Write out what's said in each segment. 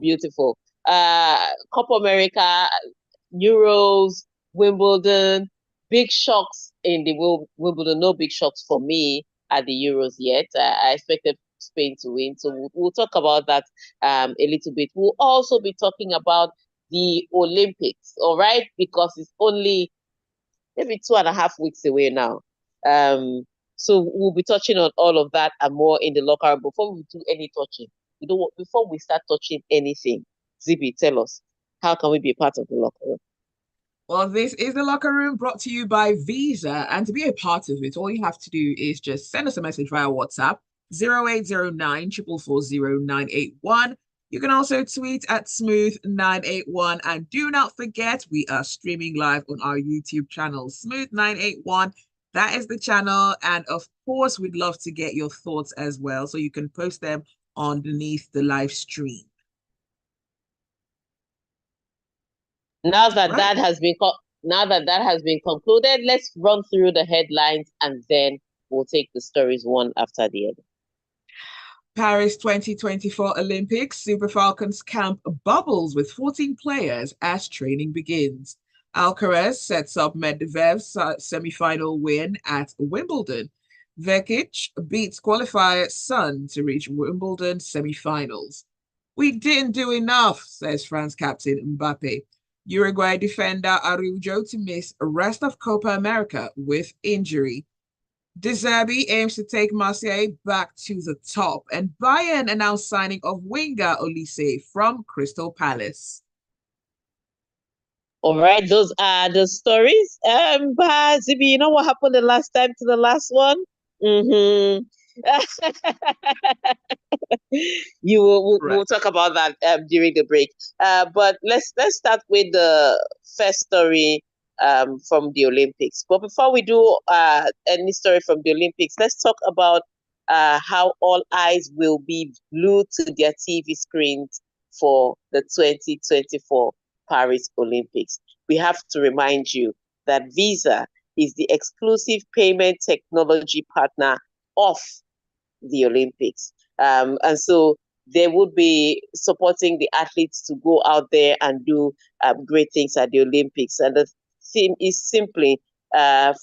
beautiful. Copa America, Euros, Wimbledon, big shocks in the Wimbledon. No big shocks for me at the Euros yet. I expected Spain to win, so we'll talk about that a little bit. We'll also be talking about the Olympics, all right, because it's only maybe 2.5 weeks away now. Um, so we'll be touching on all of that and more in the locker room. Before we do any touching, before we start touching anything, Zibby, tell us, how can we be a part of the locker room? Well, this is the locker room brought to you by Visa. And to be a part of it, all you have to do is just send us a message via WhatsApp 0809 440 You can also tweet at Smooth981. And do not forget, we are streaming live on our YouTube channel, Smooth981. That is the channel. And of course, we'd love to get your thoughts as well. So you can post them underneath the live stream. Now that Right. that has been now that that has been concluded, let's run through the headlines and then we'll take the stories one after the other. Paris 2024 Olympics, Super Falcons camp bubbles with 14 players as training begins. Alcaraz sets up Medvedev's semi-final win at Wimbledon. Vekic beats qualifier Sun to reach Wimbledon semi-finals. We didn't do enough, says France captain Mbappe. Uruguay defender Araujo to miss rest of Copa America with injury. De Zerbi aims to take Marseille back to the top, and Bayern announced signing of winger Olise from Crystal Palace. All right, those are the stories. But Zibi, you know what happened the last time to the last one? Mm-hmm. We'll Right. talk about that during the break. But let's start with the first story from the Olympics. But before we do any story from the Olympics, let's talk about how all eyes will be glued to their TV screens for the 2024 Paris Olympics. We have to remind you that Visa is the exclusive payment technology partner of the Olympics. And so they would be supporting the athletes to go out there and do great things at the Olympics. And the theme is simply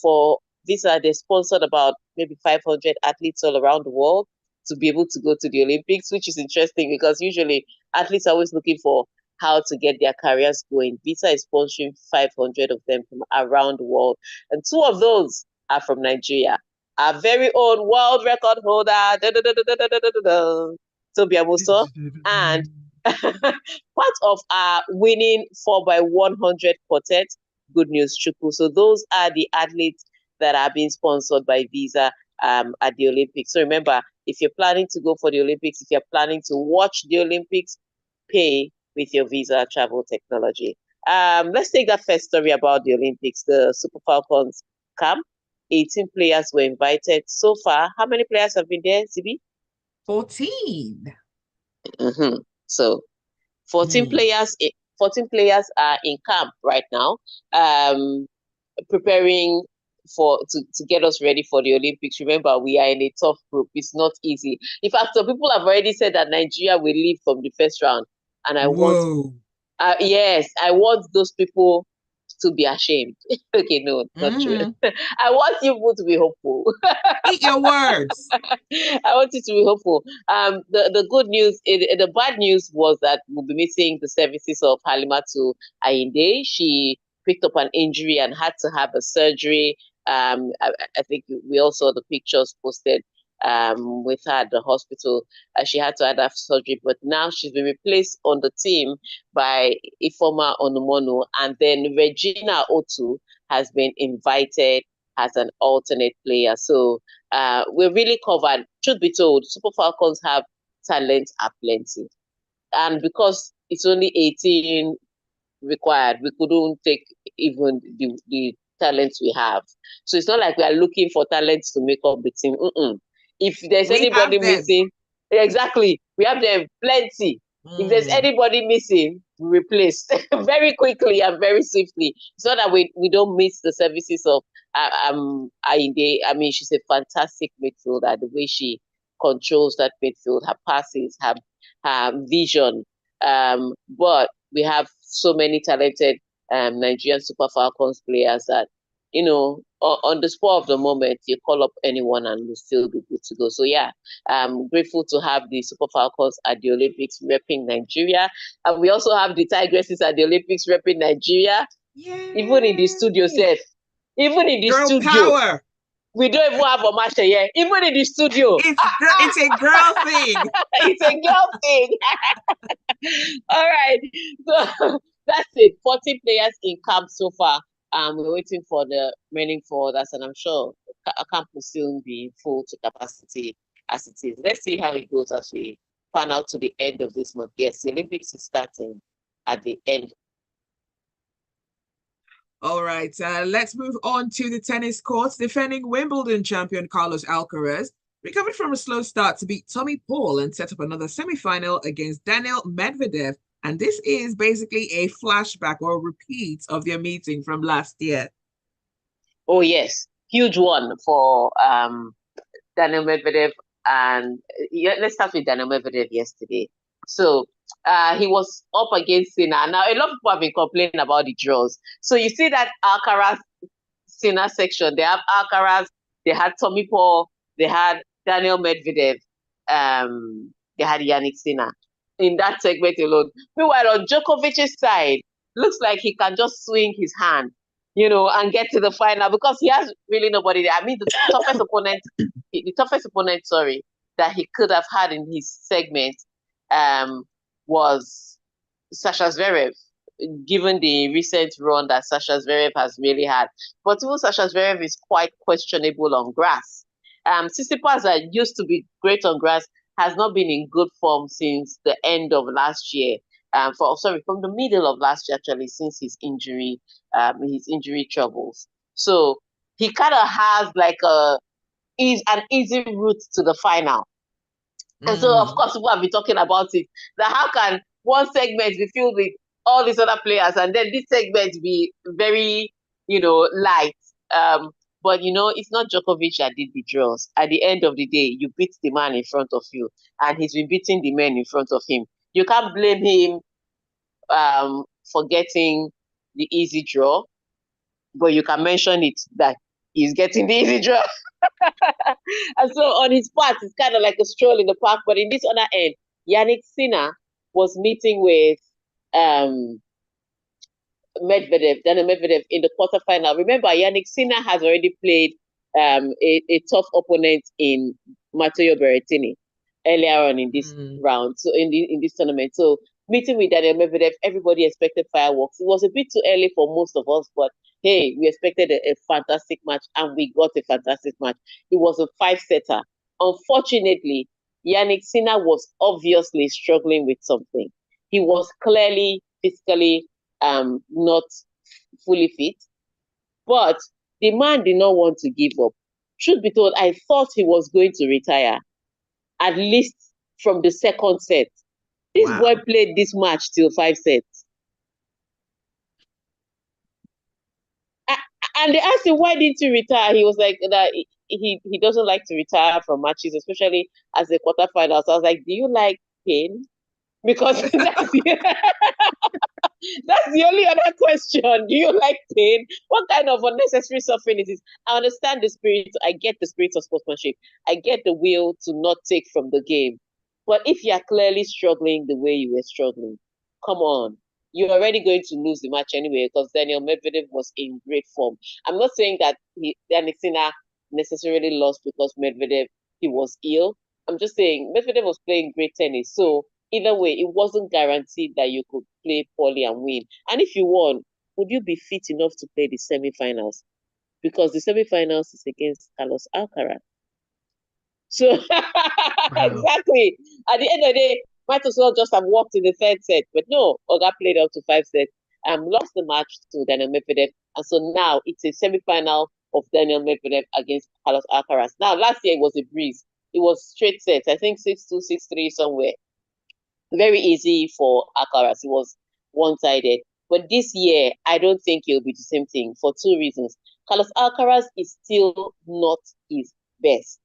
for Visa, they sponsored about maybe 500 athletes all around the world to be able to go to the Olympics, which is interesting because usually athletes are always looking for how to get their careers going. Visa is sponsoring 500 of them from around the world. And two of those are from Nigeria. Our very own world record holder, Toby Amuso, and part of our winning 4x100 quartet, Good News Chuku. So those are the athletes that are being sponsored by Visa at the Olympics. So remember, if you're planning to go for the Olympics, if you're planning to watch the Olympics, pay with your Visa travel technology. Let's take that first story about the Olympics, the Super Falcons camp. 18 players were invited so far. How many players have been there, Zibi? 14. Mm-hmm. So 14 Mm. players, 14 players are in camp right now, preparing to get us ready for the Olympics. Remember, we are in a tough group. It's not easy. In fact, some people have already said that Nigeria will leave from the first round. And Whoa. yes, I want those people to be ashamed. Okay, no, not true. Mm. I want you people to be hopeful. Eat your words. I want you to be hopeful. The good news, the bad news was that we'll be missing the services of Halimatu Ayinde. She picked up an injury and had to have a surgery. I think we all saw the pictures posted with her at the hospital. She had to have that surgery, but now she's been replaced on the team by Ifoma Onumono, and then Regina Otu has been invited as an alternate player. So we're really covered. Truth be told, Super Falcons have talent aplenty. And because it's only 18 required, we couldn't take even the talents we have. So it's not like we are looking for talents to make up the team. Mm-mm. If there's We anybody have them. missing, exactly, we have them plenty. If there's Mm. anybody missing, we replace very quickly and very swiftly. So that we don't miss the services of Ainde. I mean, she's a fantastic midfielder. The way she controls that midfield, her passes, her vision, But we have so many talented Nigerian Super Falcons players that, on the spur of the moment, you call up anyone and we'll still be good to go. So yeah, I'm grateful to have the Super Falcons at the Olympics repping Nigeria. And we also have the Tigresses at the Olympics repping Nigeria. Even in the studio, Yay! safe. Even in the Girl studio, power. we don't even have a match here. Even in the studio, It's a girl thing. it's a girl thing. All right. So that's it. 40 players in camp so far. We're waiting for the remaining four others, and I'm sure a camp will soon be full to capacity as it is. Let's see how it goes as we pan out to the end of this month. Yes, the Olympics is starting at the end. All right, let's move on to the tennis courts. Defending Wimbledon champion Carlos Alcaraz recovered from a slow start to beat Tommy Paul and set up another semi-final against Daniel Medvedev. And this is basically a flashback or a repeat of their meeting from last year. Oh yes, huge one for Daniel Medvedev. And yeah, let's start with Daniel Medvedev yesterday. So he was up against Sinner. Now, a lot of people have been complaining about the draws. So you see that Alcaraz Sinner section. They have Alcaraz, they had Tommy Paul, they had Daniel Medvedev, they had Yannick Sinner in that segment alone. Meanwhile, on Djokovic's side, looks like he can just swing his hand, and get to the final because he has really nobody there. I mean, sorry, that he could have had in his segment was Sasha Zverev, given the recent run that Sasha Zverev has really had. But even Sasha Zverev is quite questionable on grass. Tsitsipas, that used to be great on grass, has not been in good form since the end of last year. From the middle of last year, actually, since his injury troubles. So he kind of has like an easy route to the final. And so, of course, people have been talking about it. That how can one segment be filled with all these other players and then this segment be very, light? But, it's not Djokovic that did the draws. At the end of the day, you beat the man in front of you, and he's been beating the men in front of him. You can't blame him for getting the easy draw, but you can mention it that he's getting the easy draw. And so on his part, it's kind of like a stroll in the park. But in this other end, Yannick Sinner was meeting with um, Daniel Medvedev in the quarterfinal. Remember, Yannick Sinner has already played a tough opponent in Matteo Berrettini earlier on in this round, so in this tournament. So meeting with Daniel Medvedev, everybody expected fireworks. It was a bit too early for most of us, but hey, we expected a fantastic match, and we got a fantastic match. It was a five-setter. Unfortunately, Yannick Sinner was obviously struggling with something. He was clearly physically not fully fit, but the man did not want to give up. Truth be told, I thought he was going to retire, at least from the second set. This boy played this match till 5 sets. And they asked him, why didn't you retire? He was like, that he doesn't like to retire from matches, especially as a quarterfinals. So I was like, do you like pain? Because that's the only other question. Do you like pain? What kind of unnecessary suffering is this? I understand the spirit. I get the spirit of sportsmanship. I get the will to not take from the game. But if you are clearly struggling the way you were struggling, come on. You're already going to lose the match anyway because Daniel Medvedev was in great form. I'm not saying that Yannick Sinner necessarily lost because he was ill. I'm just saying Medvedev was playing great tennis. So either way, it wasn't guaranteed that you could play poorly and win. And if you won, would you be fit enough to play the semi-finals? Because the semi-finals is against Carlos Alcaraz. So exactly. At the end of the day, might as well just have walked in the third set. But no, Oga played up to 5 sets. Lost the match to Daniel Medvedev. And so now it's a semi-final of Daniel Medvedev against Carlos Alcaraz. Now, last year it was a breeze. It was straight sets. I think 6-2, 6-3 somewhere. Very easy for Alcaraz. It was one-sided. But this year, I don't think it'll be the same thing for two reasons. Carlos Alcaraz is still not his best.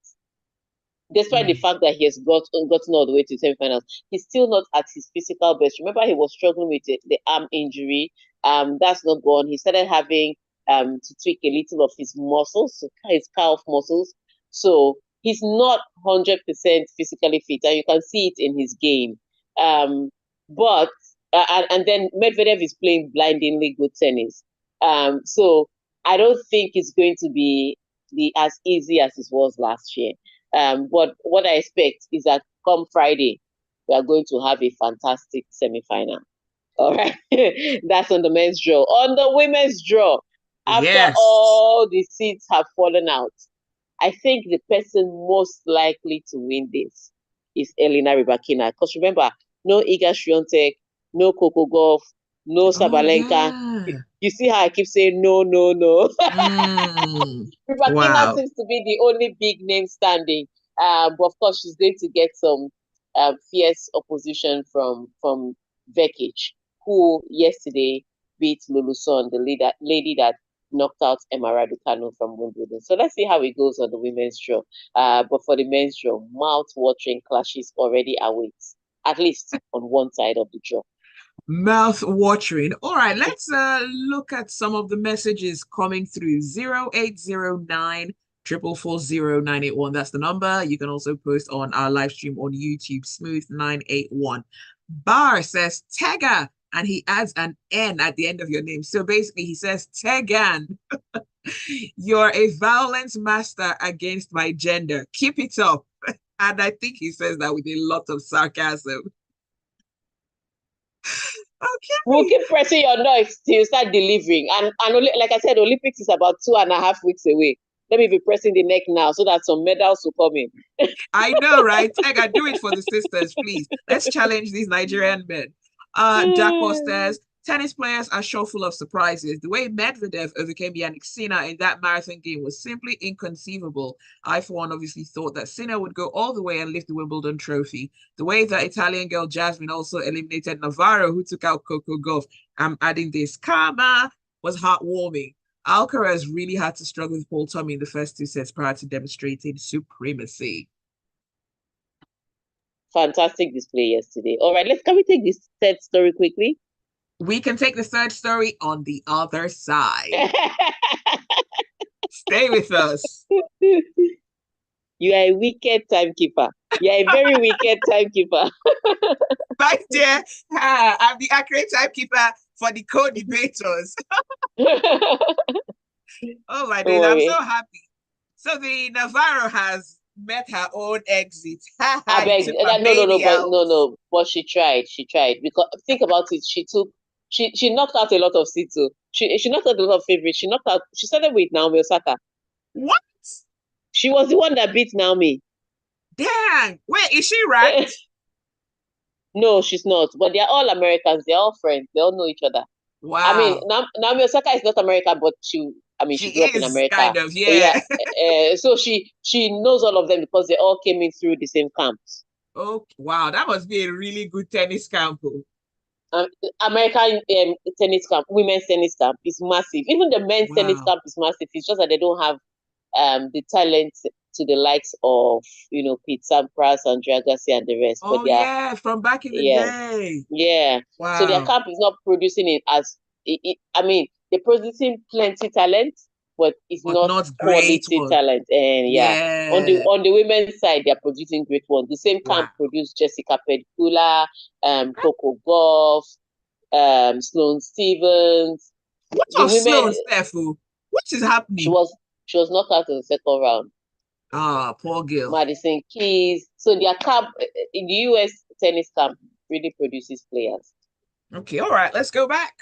despite the Mm. fact that he has gotten all the way to semifinals, he's still not at his physical best. Remember, he was struggling with the arm injury. That's not gone. He started having to tweak a little of his muscles, his calf muscles. So he's not 100% physically fit, and you can see it in his game. But and then Medvedev is playing blindingly good tennis. So I don't think it's going to be as easy as it was last year. But what I expect is that come Friday, we are going to have a fantastic semi-final. All right. That's on the men's draw. On the women's draw, after Yes. all the seats have fallen out, I think the person most likely to win this is Elena Rybakina. Because remember, no Iga Swiatek, no Coco Golf, no Oh, Sabalenka. yeah. You see how I keep saying no, no, no. Mm. Rybakina Wow. seems to be the only big name standing. But of course, she's going to get some fierce opposition from Vekic, who yesterday beat Luluson, the lady that knocked out Emma Raducanu from Wimbledon. So let's see how it goes on the women's draw. But for the men's draw, mouth-watering clashes already await, at least on one side of the draw. Mouth watering. All right, let's look at some of the messages coming through. 0809 440 That's the number. You can also post on our live stream on YouTube, Smooth 981. Bar says Tega, and he adds an N at the end of your name. So basically, he says Tegan. You're a violence master against my gender. Keep it up. And I think he says that with a lot of sarcasm. We'll Okay. keep pressing your noise till you start delivering. And only, like I said, Olympics is about 2.5 weeks away. Let me be pressing the neck now so that some medals will come in. I know, right? Tega, do it for the sisters, please. Let's challenge these Nigerian men. Dapo says, tennis players are sure full of surprises. The way Medvedev overcame Yannick Sinner in that marathon game was simply inconceivable. I, for one, obviously thought that Sinner would go all the way and lift the Wimbledon trophy. The way that Italian girl Jasmine also eliminated Navarro, who took out Coco Gauff, I'm adding this, karma, was heartwarming. Alcaraz really had to struggle with Paul Tommy in the first two sets prior to demonstrating supremacy. Fantastic display yesterday. All right, can we take this third story quickly? We can take the third story on the other side. Stay with us. You are a wicked timekeeper. You are a very wicked timekeeper. My dear, I'm the accurate timekeeper for the co-debaters. Oh my Don't days, I'm so worry. happy. So the Navarro has met her own exit. I He beg. took my No, no, no, baby but out. no, no. But she tried. She tried because think about it. She knocked out a lot of seats. She knocked out a lot of favorites. She knocked out. She started with Naomi Osaka. What? She was the one that beat Naomi. Dang. Wait, is she ranked? No, she's not. But they're all Americans. They're all friends. They all know each other. I mean, Wow. Naomi Osaka is not American, but She she grew up in is America. kind of, Yeah. yeah. So she knows all of them because they all came in through the same camps. Oh, wow. That must be a really good tennis camp. Um, American tennis camp, women's tennis camp is massive. Even the men's tennis Wow. camp is massive. It's just that they don't have the talent to the likes of Pete Sampras, Andrea Garcia, and the rest. But Oh, they are yeah, from back in the yeah, day. yeah. So their Wow. camp is not producing it as I mean, they're producing plenty talent, but it's But not not great quality one. talent. And yeah, Yeah. on the women's side, they're producing great ones. The same camp Wow. produced Jessica Pegula, Coco Golf, Sloane Stevens. What The of women, Sloan, Steffu? What is she happening? was she was knocked out in the second round. Ah, poor girl. Madison Keys. So their camp in the US tennis camp really produces players. Okay, all right, let's go back.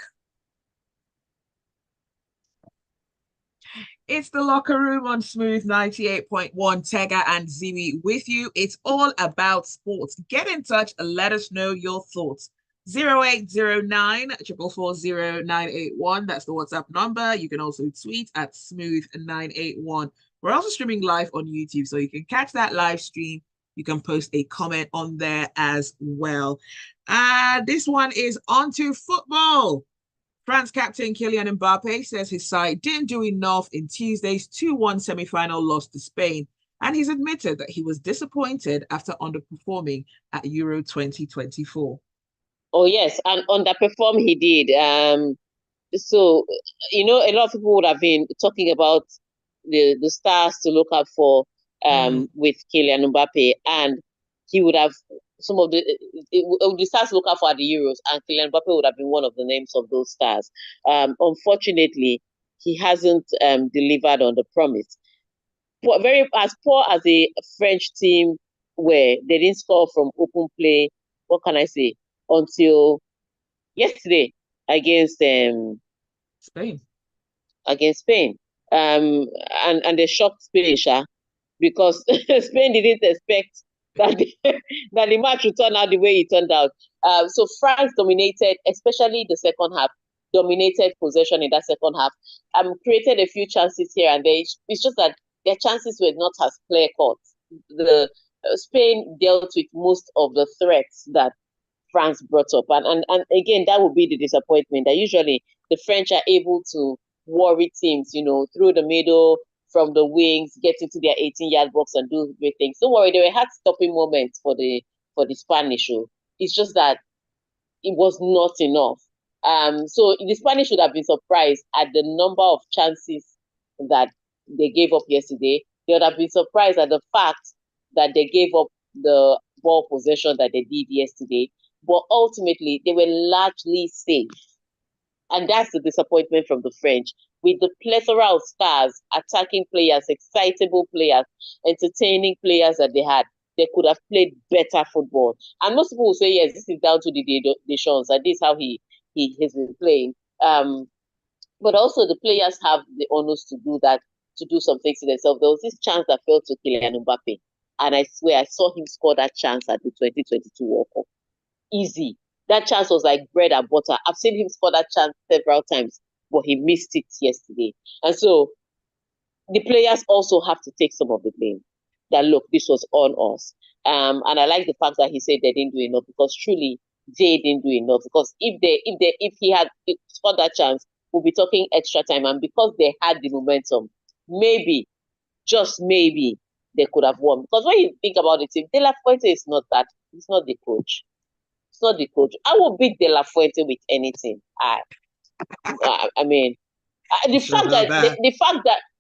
It's the locker room on Smooth 98.1. Tega and Zibby with you. It's all about sports. Get in touch and let us know your thoughts. 0809 440 That's the WhatsApp number. You can also tweet at Smooth981. We're also streaming live on YouTube, so you can catch that live stream. You can post a comment on there as well. This one is onto football. France captain Kylian Mbappe says his side didn't do enough in Tuesday's 2-1 semi-final loss to Spain. and he's admitted that he was disappointed after underperforming at Euro 2024. Oh yes, and underperform he did. So a lot of people would have been talking about the stars to look out for Mm, with Kylian Mbappe, and he would have some of the stars to look out for at the Euros, and Kylian Mbappe would have been one of the names of those stars. Unfortunately, he hasn't delivered on the promise. Very as poor as a French team were, they didn't score from open play. What can I say? Until yesterday against Spain. against Spain. And they shocked Spain, because Spain didn't expect that that the match would turn out the way it turned out. So France dominated, especially the second half, dominated possession in that second half. Created a few chances here and there. It's just that their chances were not as clear cut. The Spain dealt with most of the threats that France brought up. And again, that would be the disappointment that usually the French are able to worry teams, through the middle, from the wings, get into their 18-yard box and do great things. Don't worry, there were heart-stopping moments for the Spanish show. It's just that it was not enough. So the Spanish would have been surprised at the number of chances that they gave up yesterday. They would have been surprised at the fact that they gave up the ball possession that they did yesterday. But ultimately, they were largely safe. And that's the disappointment from the French. With the plethora of stars, attacking players, excitable players, entertaining players that they had, they could have played better football. And most people will say, yes, this is down to the Deschamps, and this is how he has been playing. But also the players have the onus to do that, to do some things to themselves. There was this chance that fell to Kylian Mbappe, and I swear I saw him score that chance at the 2022 World Cup. Easy. That chance was like bread and butter. I've seen him score that chance several times, but he missed it yesterday. And so the players also have to take some of the blame. That look, this was on us. And I like the fact that he said they didn't do enough, because truly they didn't do enough. Because if he had scored that chance, we'll be talking extra time. And because they had the momentum, maybe, just maybe, they could have won. Because when you think about it, De La Fuente is not that. He's not the coach. It's not the coach. I will beat De La Fuente with anything. I mean, the Not sure fact about that that.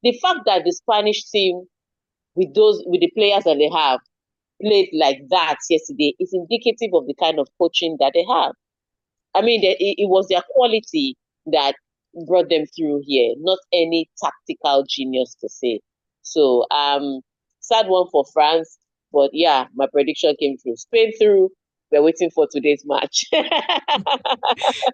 the fact that the Spanish team with the players that they have played like that yesterday is indicative of the kind of coaching that they have. I mean, it was their quality that brought them through here, not any tactical genius per se. So, sad one for France, but yeah, my prediction came through. Spain through. We're waiting for today's match.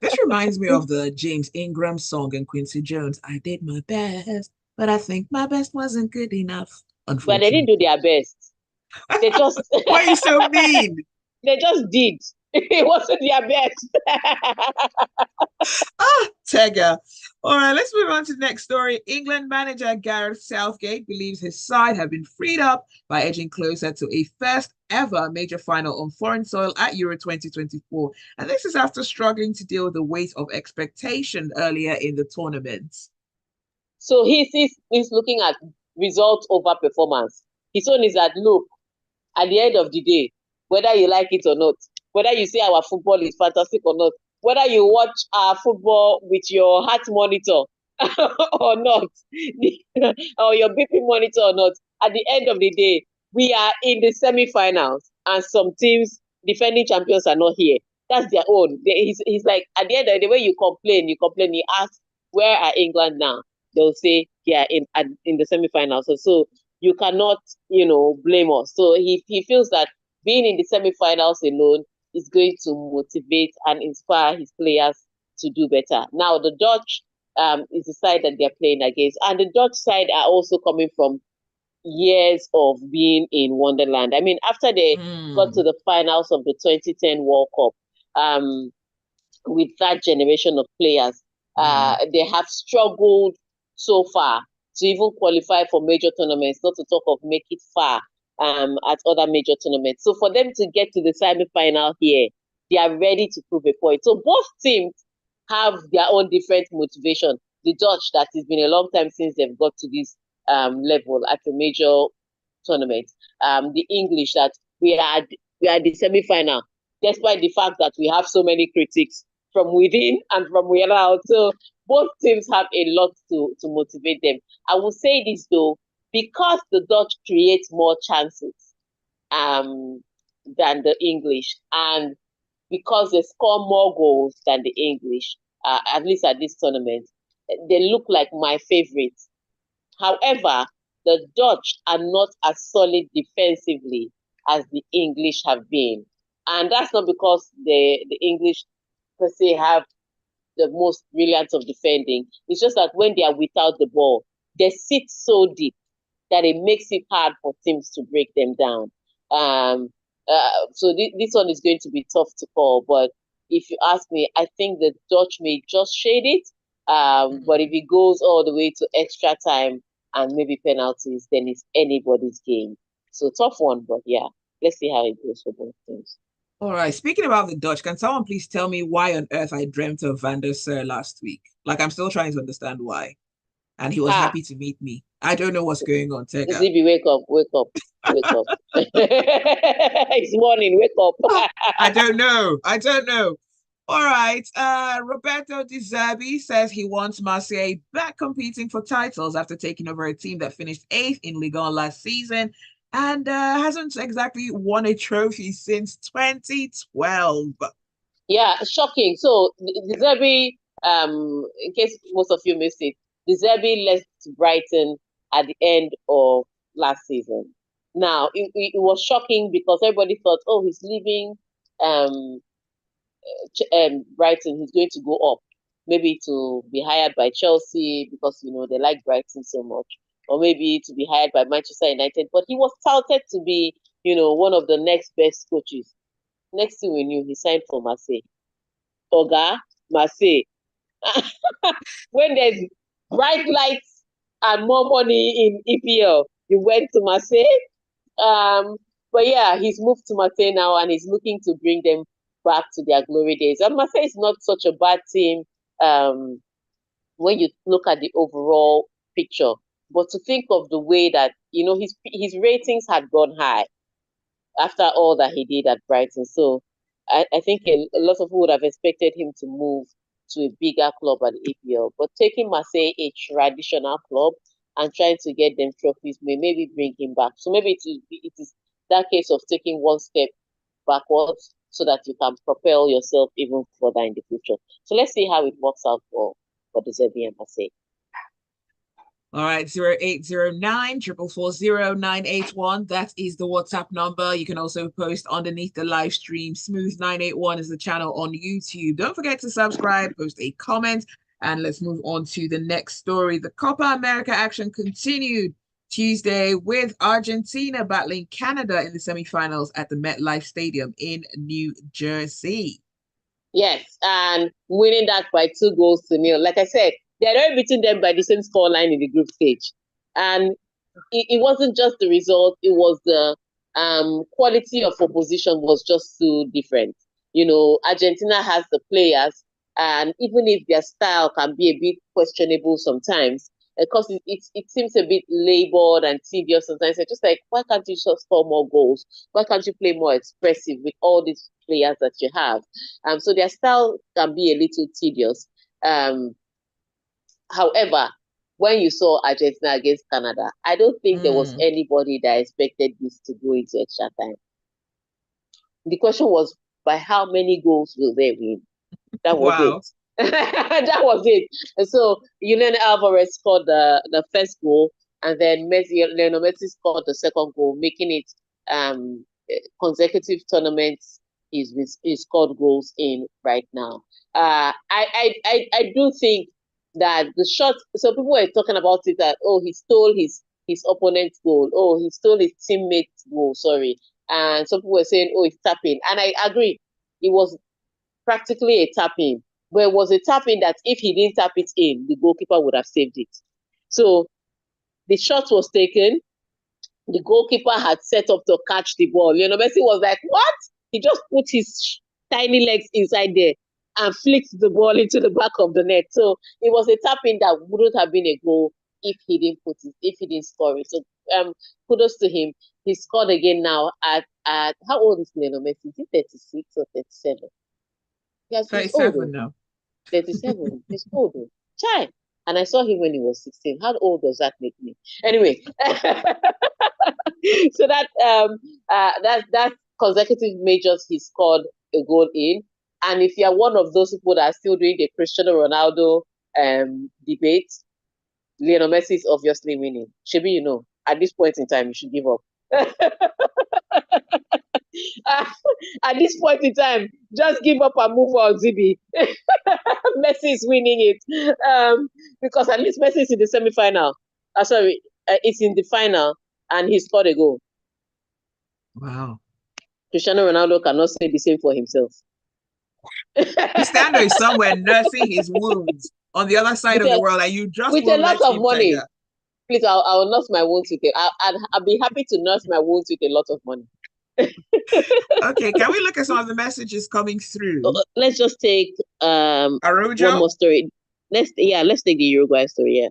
This reminds me of the James Ingram song and Quincy Jones. I did my best, but I think my best wasn't good enough, But they didn't do unfortunately. their best. They just Why are you so mean? they just did. It wasn't their best. Ah, Tega. All right, let's move on to the next story. England manager Gareth Southgate believes his side have been freed up by edging closer to a first ever major final on foreign soil at Euro 2024. And this is after struggling to deal with the weight of expectation earlier in the tournament. So he's looking at result over performance. His own is that look, at the end of the day, whether you like it or not, whether you say our football is fantastic or not, whether you watch our football with your heart monitor or not, or your BP monitor or not, at the end of the day, we are in the semi-finals, and some teams, defending champions, are not here. That's their own. He's like, at the end of the day, when you complain, you ask, where are England now? They'll say, yeah, in the semi-finals. So you cannot, blame us. So he feels that being in the semi-finals alone is going to motivate and inspire his players to do better. Now, the Dutch is the side that they're playing against, and the Dutch side are also coming from years of being in Wonderland. I mean, after they got to Mm, the finals of the 2010 World Cup, um, with that generation of players, mm. they have struggled so far to even qualify for major tournaments, not to talk of make it far at other major tournaments. So for them to get to the semi-final here, they are ready to prove a point. So both teams have their own different motivation. The Dutch, that it's been a long time since they've got to this level at a major tournament. The English that we are at the semi-final, despite the fact that we have so many critics from within and from without. So both teams have a lot to motivate them. I will say this though, because the Dutch create more chances um, than the English, and because they score more goals than the English, at least at this tournament, they look like my favorites. However, the Dutch are not as solid defensively as the English have been. And that's not because the English per se have the most brilliant of defending. It's just that when they are without the ball, they sit so deep that it makes it hard for teams to break them down. Um, so this one is going to be tough to call. But if you ask me, I think the Dutch may just shade it. But if it goes all the way to extra time and maybe penalties, then it's anybody's game. So tough one, but yeah, let's see how it goes for both teams. All right. Speaking about the Dutch, can someone please tell me why on earth I dreamt of Van der Sar last week? Like, I'm still trying to understand why. And he was Ah, happy to meet me. I don't know what's going on, Tega. Zibby, wake up, wake up, wake up. It's morning, wake up. I don't know. I don't know. All right. Roberto Di Zerbi says he wants Marseille back competing for titles after taking over a team that finished eighth in Ligue 1 last season and hasn't exactly won a trophy since 2012. Yeah, shocking. So the Zerbi, in case most of you missed it, the Zerbi left Brighton at the end of last season. Now it was shocking because everybody thought, oh, he's leaving um, Brighton, he's going to go up, maybe to be hired by Chelsea because they like Brighton so much, or maybe to be hired by Manchester United. But he was touted to be, one of the next best coaches. Next thing we knew, he signed for Marseille. Toga, Marseille. When there's bright lights and more money in EPL, you went to Marseille. But yeah, he's moved to Marseille now and he's looking to bring them back to their glory days. And Marseille is not such a bad team um, when you look at the overall picture. But to think of the way that his ratings had gone high after all that he did at Brighton. So I think a lot of people would have expected him to move to a bigger club at the EPL. But taking Marseille, a traditional club, and trying to get them trophies may maybe bring him back. So maybe it is that case of taking one step backwards so that you can propel yourself even further in the future. So let's see how it works out for the Zerbi and Marseille. All right, 0809 440 981. That is the WhatsApp number. You can also post underneath the live stream. Smooth981 is the channel on YouTube. Don't forget to subscribe, post a comment, and let's move on to the next story. The Copa America action continued Tuesday with Argentina battling Canada in the semifinals at the MetLife Stadium in New Jersey. Yes, and winning that by 2-0. Like I said, they're already beating them by the same scoreline in the group stage. And it wasn't just the result, it was the quality of opposition was just too different. Argentina has the players, and even if their style can be a bit questionable sometimes, because it seems a bit labored and tedious sometimes. It's just like, why can't you just score more goals? Why can't you play more expressive with all these players that you have? So their style can be a little tedious. However, when you saw Argentina against Canada, I don't think there was anybody that expected this to go into extra time. The question was, by how many goals will they win? That was Wow. it. That was it. And so Julian Alvarez scored the first goal, and then Lionel Messi scored the second goal, making it consecutive tournaments he's scored goals in right now. I do think that the shot. So people were talking about it that, oh, he stole his opponent's goal. Oh, he stole his teammate's goal. Sorry. And some people were saying, oh, it's tapping. And I agree. It was practically a tap-in. But it was a tap-in that if he didn't tap it in, the goalkeeper would have saved it. So the shot was taken. The goalkeeper had set up to catch the ball. Messi was like, what? He just put his tiny legs inside there and flicked the ball into the back of the net. So it was a tap-in that wouldn't have been a goal if he didn't score it. So kudos to him. He scored again now at how old is Lionel Messi? Is he 36 or 37? Yes, he's old. 37 now. 37. He's old. Chai. And I saw him when he was 16. How old does that make me? Anyway, so that consecutive majors he scored a goal in. And if you're one of those people that are still doing the Cristiano Ronaldo debate, Lionel Messi is obviously winning. Maybe you know, at this point in time, you should give up. At this point in time, just give up and move on, Zibby. Messi is winning it because at least Messi is in the semi-final. Sorry, it's in the final, and he scored a goal. Wow. Cristiano Ronaldo cannot say the same for himself. Cristiano is somewhere nursing his wounds on the other side of the world, and you just with a won't lot let of him, money. Tega. Please, I'll nurse my wounds with it. I'll be happy to nurse my wounds with a lot of money. Okay, can we look at some of the messages coming through? Let's just take Araujo? one more story. Let's take the Uruguay story. Yeah.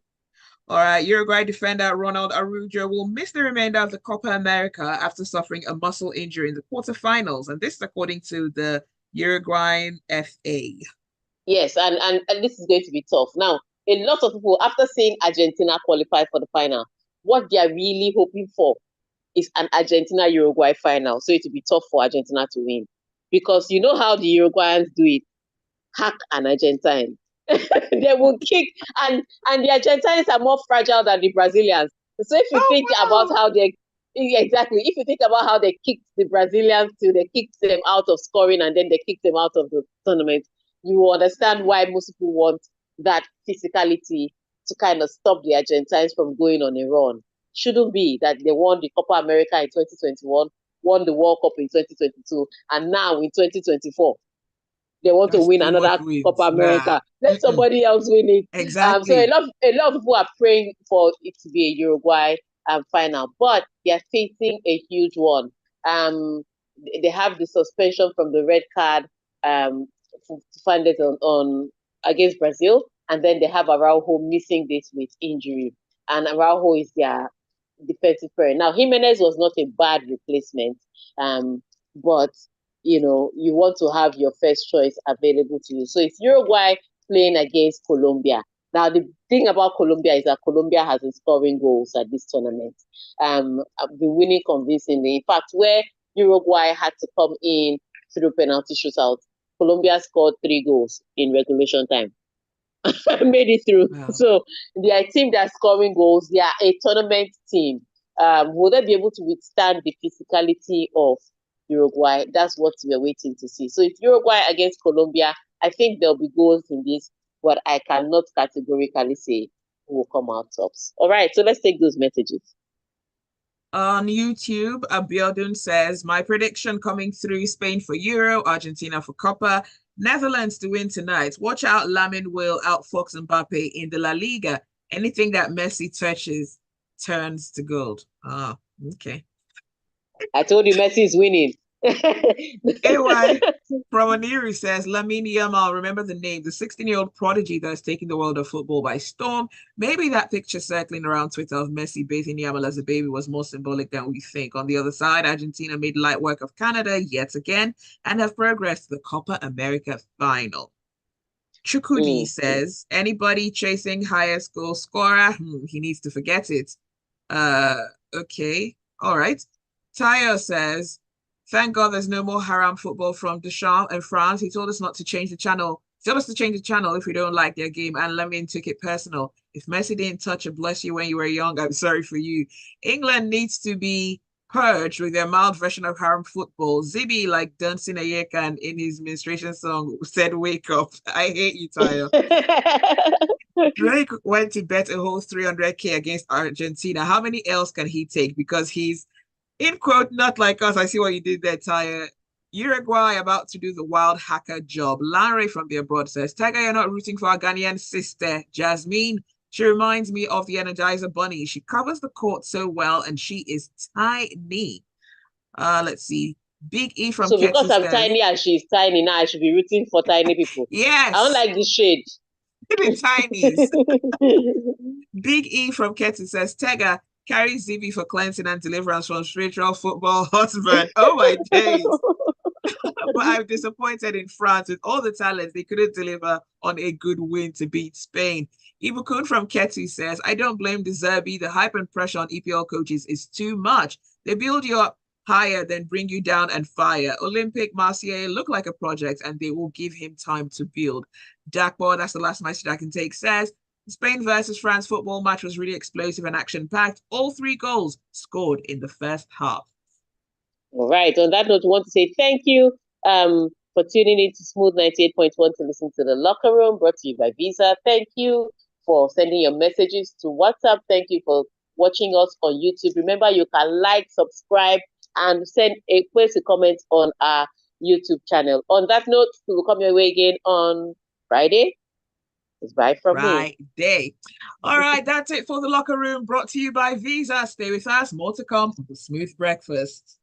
All right, Uruguay defender Ronald Araujo will miss the remainder of the Copa America after suffering a muscle injury in the quarterfinals, and this is according to the Uruguayan FA. Yes, and this is going to be tough. Now, a lot of people, after seeing Argentina qualify for the final, what they are really hoping for is an Argentina-Uruguay final. So it will be tough for Argentina to win. Because you know how the Uruguayans do it. Hack an Argentine. They will kick, and the Argentines are more fragile than the Brazilians. So if you think about how they if you think about how they kicked the Brazilians till they kicked them out of scoring and then they kicked them out of the tournament, you will understand why most people want that physicality to kind of stop the Argentines from going on a run. Shouldn't be that they won the Copa America in 2021, won the World Cup in 2022, and now in 2024 they want to win another Copa America. Let somebody else win it. Exactly. So a lot of people are praying for it to be a Uruguay final, but they are facing a huge one. They have the suspension from the red card to find it on against Brazil, and then they have Araujo missing this with injury, and Araujo is their defensive player. Now Jimenez was not a bad replacement, but you know, you want to have your first choice available to you. So it's Uruguay playing against Colombia. Now, the thing about Colombia is that Colombia has been scoring goals at this tournament. I've been winning convincingly. In fact, where Uruguay had to come in through penalty shootout, Colombia scored 3 goals in regulation time. Made it through. Wow. So they are a team that's scoring goals. They are a tournament team. Will they be able to withstand the physicality of Uruguay? That's what we're waiting to see. So it's Uruguay against Colombia. I think there'll be goals in this, but I cannot categorically say who will come out tops. All right, so let's take those messages. On YouTube, Abiodun says, my prediction coming through: Spain for Euro, Argentina for Copa, Netherlands to win tonight. Watch out, Lamine will outfox Mbappe in the La Liga. Anything that Messi touches turns to gold. Ah, okay. I told you Messi is winning. Anyway, Promaniri says, Lamine Yamal, remember the name, the 16-year-old prodigy that is taking the world of football by storm. Maybe that picture circling around Twitter of Messi bathing Yamal as a baby was more symbolic than we think. On the other side, Argentina made light work of Canada yet again and have progressed to the Copa America final. Chukudi says, anybody chasing highest goal scorer? He needs to forget it. Okay. All right. Tayo says, thank God there's no more haram football from Deschamps in France. He told us not to change the channel. He told us to change the channel if we don't like their game, and Lamine took it personal. If Messi didn't touch and bless you when you were young, I'm sorry for you. England needs to be purged with their mild version of haram football. Zibby, like dancing Ayekan in his menstruation song, said, wake up. I hate you, Tayo. Drake went to bet a whole 300K against Argentina. How many L's can he take? Because he's, in quote, not like us. I see what you did there, Tyre. Uruguay about to do the wild hacker job. Larry from the abroad says, Tega, you're not rooting for our Ghanaian sister, Jasmine. She reminds me of the Energizer Bunny. She covers the court so well, and she is tiny. Let's see. Big E from So because I'm says, tiny and she's tiny now, I should be rooting for tiny people. Yes. I don't like this shade. The tinies. Big E from Ketty says, Tega carries Zibby for cleansing and deliverance from spiritual football husband. Oh my days. But I'm disappointed in France with all the talents. They couldn't deliver on a good win to beat Spain. Ibukun from Ketty says, I don't blame the Zerbi. The hype and pressure on EPL coaches is too much. They build you up higher, then bring you down and fire. Olympic Marseille look like a project and they will give him time to build. Dakbo, that's the last message I can take, says, Spain versus France football match was really explosive and action-packed. All three goals scored in the first half. All right. On that note, we want to say thank you for tuning in to Smooth 98.1 to listen to the Locker Room, brought to you by Visa. Thank you for sending your messages to WhatsApp. Thank you for watching us on YouTube. Remember, you can like, subscribe, and send a place a comment on our YouTube channel. On that note, we will come your way again on Friday. It's bye from me. Friday. All right, that's it for the Locker Room, brought to you by Visa. Stay with us. More to come on the Smooth Breakfast.